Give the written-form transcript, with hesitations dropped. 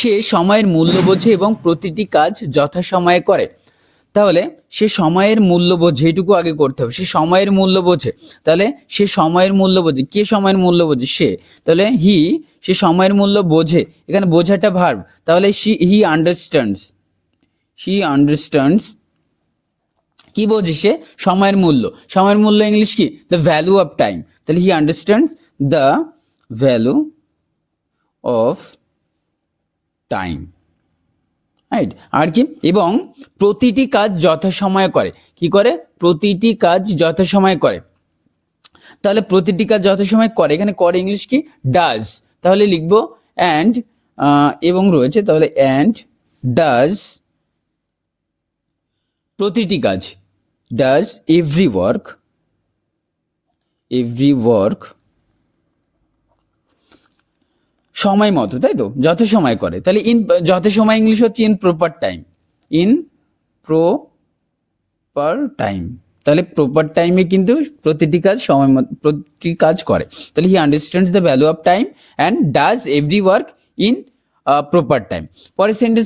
সে সময়ের মূল্য বোঝে এবং প্রতিটি কাজ যথাসময়ে করে। তাহলে সে সময়ের মূল্য বোঝে, এটুকু আগে করতে হবে। সে সময়ের মূল্য বোঝে, তাহলে সে সময়ের মূল্য বোঝে। কে সময়ের মূল্য বোঝে? সে। তাহলে সে সময়ের মূল্য বোঝে, এখানে বোঝাটা ভার্ব, তাহলে হি আন্ডারস্ট্যান্ডস কি বোঝে? সে সময়ের মূল্য। সময়ের মূল্য ইংলিশ কি? The value of time. তাহলে he understands the value of time, right? আর কি? এবং প্রতিটি কাজ যথাসময়ে করে। কি করে? প্রতিটি কাজ যথাসময়ে করে। তাহলে প্রতিটি কাজ যথাসময়ে করে, এখানে করে ইংলিশ কি? ডাজ। তাহলে লিখবো অ্যান্ড, এবং রয়েছে, তাহলে অ্যান্ড ডাজ প্রতিটি কাজ, ডাজ এভরি ওয়ার্ক সময় মতো, তাই তো? যথাসময় করে। তাহলে যথাসময় ইংলিশ হচ্ছে ইন প্রপার টাইম। তাহলে প্রপার টাইমে কিন্তু প্রতিটি কাজ সময় মতো প্রতিটি কাজ করে। তাহলে he understands the value of time and does every work in proper time. পরের সেন্টেন্স